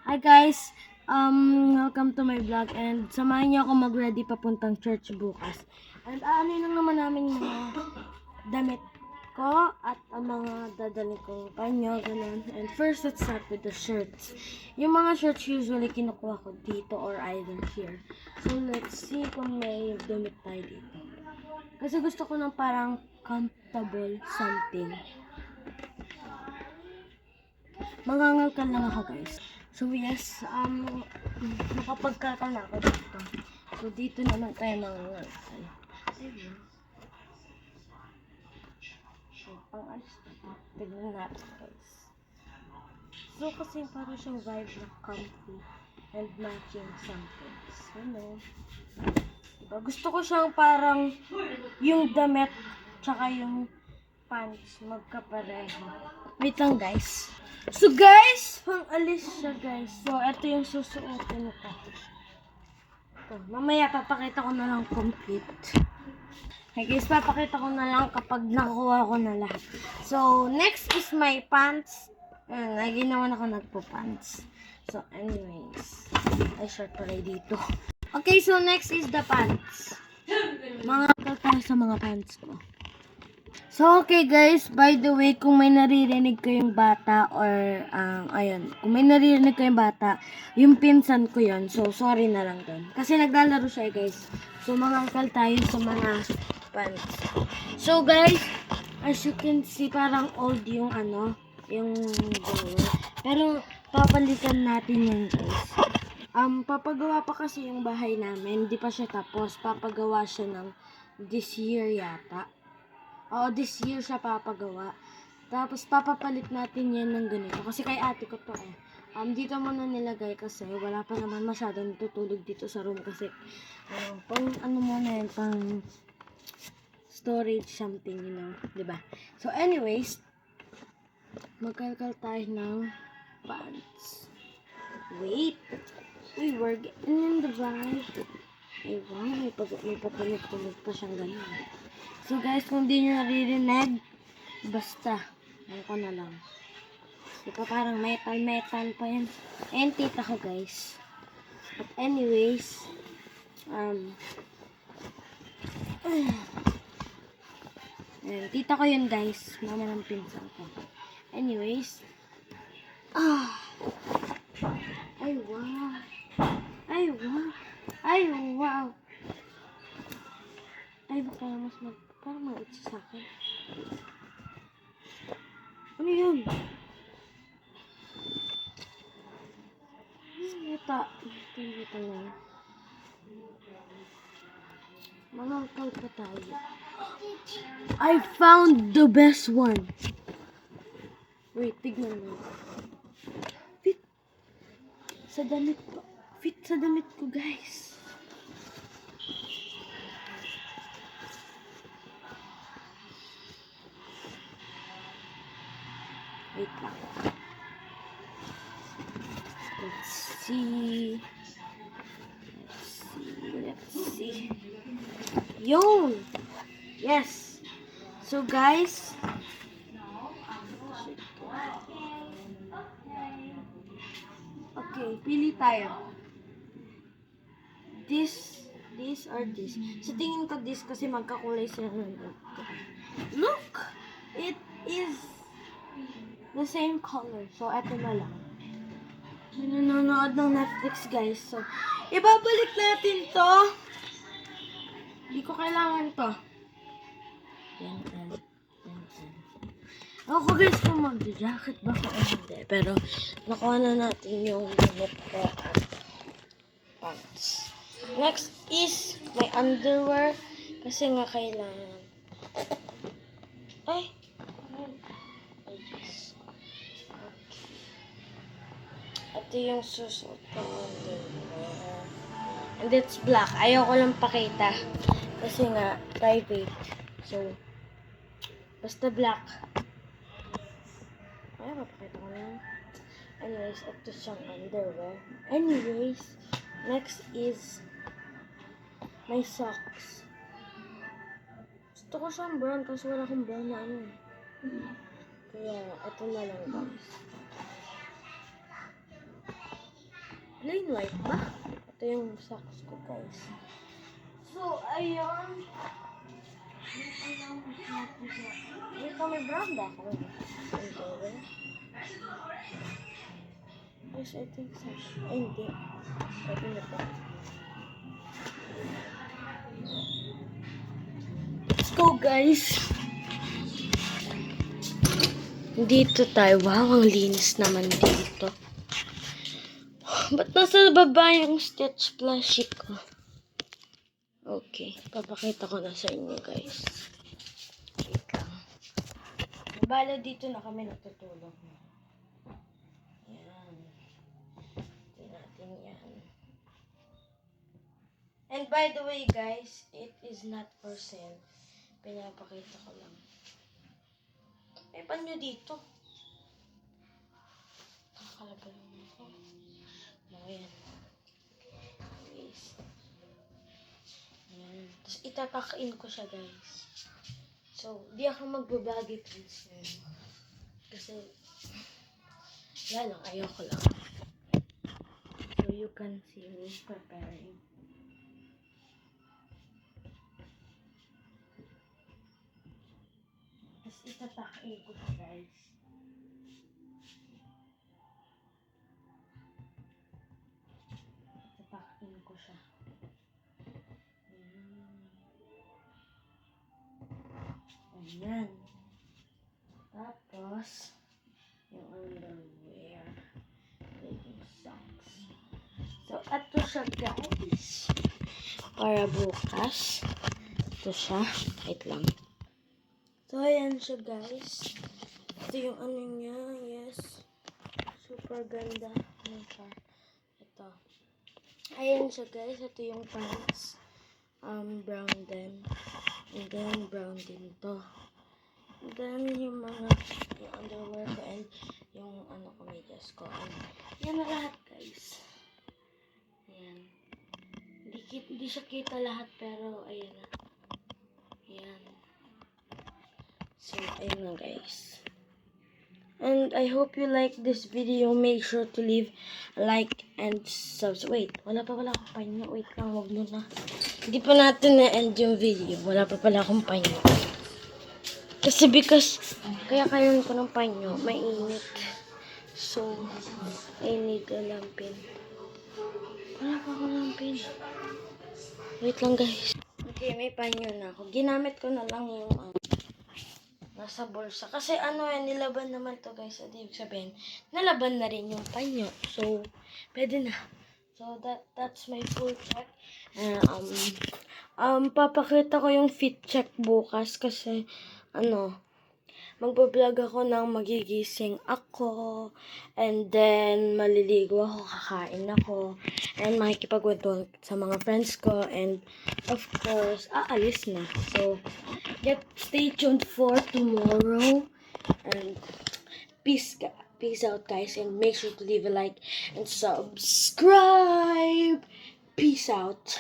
Hi guys, welcome to my vlog and samahan niyo ako mag-ready papuntang church bukas. And ano lang naman namin yung mga damit ko at ang mga dadali kong panyo, ganun. And first, let's start with the shirts. Yung mga shirts usually kinukuha ko dito or either here. So let's see kung may damit tayo dito. Kasi gusto ko ng parang comfortable something. Mangangalkal lang ako guys. So yes, nakapagkakal na ako dito. So dito naman tayo mangangalkal. Ayun. So pang-alis na. Tignan natin guys. So kasi parang siyang vibe na comfy and matching something. Ano? Diba? Gusto ko siyang parang yung damit tsaka yung pants magkapareho. Wait lang guys. So guys, pang-alis siya guys. So ito yung susuotin ko. Mamaya papakita ko na lang complete. Okay guys, papakita ko na lang kapag nakuha ko na lahat. So next is my pants. Lagi naman ako nagpo-pants. So anyways, ay short pala dito. Okay, so next is the pants. Mga tayo sa mga pants ko. So, okay guys, by the way, kung may naririnig kayong bata or, ayun, kung may naririnig kayong bata, yung pinsan ko yon. So, sorry na lang doon. Kasi naglalaro siya guys. So, mangangkal tayo sa mga pants. So, guys, as you can see, parang old yung yung drawer. Pero, papalitan natin yan guys. Papagawa pa kasi yung bahay namin. Hindi pa siya tapos. Papagawa siya ng this year yata. Oo, this year siya papagawa. Tapos, papapalit natin yan ng ganito. Kasi kay ate ko to eh. Dito muna nilagay kasi wala pa naman masyadong tutulog dito sa room kasi pang muna yun, pang storage something, you know. Diba? So, anyways, magkalkal tayo ng pants. Wait. Uy, we're getting in the vibe. Ay, wow. May patunog-tunog pa siyang ganun. So guys, kung di nyo naririnig, basta, ko na lang. Diba parang metal pa yan. Ayan, tita ko guys. But anyways, ayan, tita ko yun guys. Mama ng pinsan ko. Anyways, ay wow. Ay wow. Ay wow. Ay baka mas parang maitsa sa akin. Ano yun? Ito lang. Mangangkal pa tayo. I found the best one. Wait, tignan mo. Fit sa damit ko. Fit sa damit ko, guys. Wait lang. Let's see. Yun! Yes! So, guys, okay, pili tayo. This or this. Sa tingin ko this kasi magkakulay sila ng look! It is the same color. So, eto na lang. Nanonood ng Netflix, guys. So, ibabalik natin to. Hindi ko kailangan to. Yan. Ako guys, kung mag-jacket ba ko o hindi. Pero, nakuha na natin yung damit ko at pants. Next is my underwear. Kasi nga kailangan. Ay. Ito yung susuot kong underwear. And it's black. Ayoko lang pakita. Kasi nga, private. So, basta black. Ay, mapakita ko na. Anyways, ito siyang underwear. Anyways, next is my socks. Gusto ko siyang brown kasi wala akong brown na ano. Kaya, ito na lang guys. plain white ba? Ito yung socks ko, guys. So, ayun. Dito may brown ba ako? Yes, I think so. Ay, hindi. Sabi na to. Let's go, guys. Dito tayo. Wow, ang linis naman dito. Ba't nasa baba yung Stitch plushie ko? Okay, papakita ko na sa inyo, guys. Wait lang. Bala dito na kami natutulog. Yan. Ito natin yan. And by the way, guys, it is not for sale. Pinapakita ko lang. May panyo dito. Nakakalabal mo ako. Ayan. Guys. Ayan. Tapos itatakin ko siya, guys. So, di ako magbabagi, please. Kasi, wala lang. Ayoko lang. So, you can see me preparing. Tapos itatakin ko siya, guys. Itatakin ko siya. Ayan. Tapos, yung underwear. Yung socks. So, ito siya, guys. Para bukas. Ito siya. Wait lang. So, ayan siya, guys. Ito yung ano niya. Yes. Super ganda. Ano siya? Ito. Ayan siya, guys. Ito yung pants. Brown din. And then, brown din to. And then, yung mga, yung underwear ko and yung ano ko, medyas ko. And, yan na lahat, guys. Ayan. Hindi siya kita lahat, pero, ayan na. Ayan. So, ayun na, guys. And I hope you like this video. Make sure to leave a like and subscribe. Wait, wala pa pala akong panyo. Wait lang, wag muna. Hindi pa natin na-end yung video. Wala pa pala akong panyo. Kasi kaya kailan ko ng panyo, mainit. So, I need a lampin. Wala pa akong lampin. Wait lang, guys. Okay, may panyo na ako. Ginamit ko na lang yung nasa bulsa. Kasi nilaban naman to, guys. At ibig sabihin, nalaban na rin yung panyo. So, pwede na. So, that's my full check. Papakita ko yung fit check bukas kasi, magbablog ako ng magigising ako, and then maliligo ako, kakain ako, and makikipagkwentuhan sa mga friends ko, and of course, aalis na. So, stay tuned for tomorrow, and peace out, guys, and make sure to leave a like and subscribe. Peace out.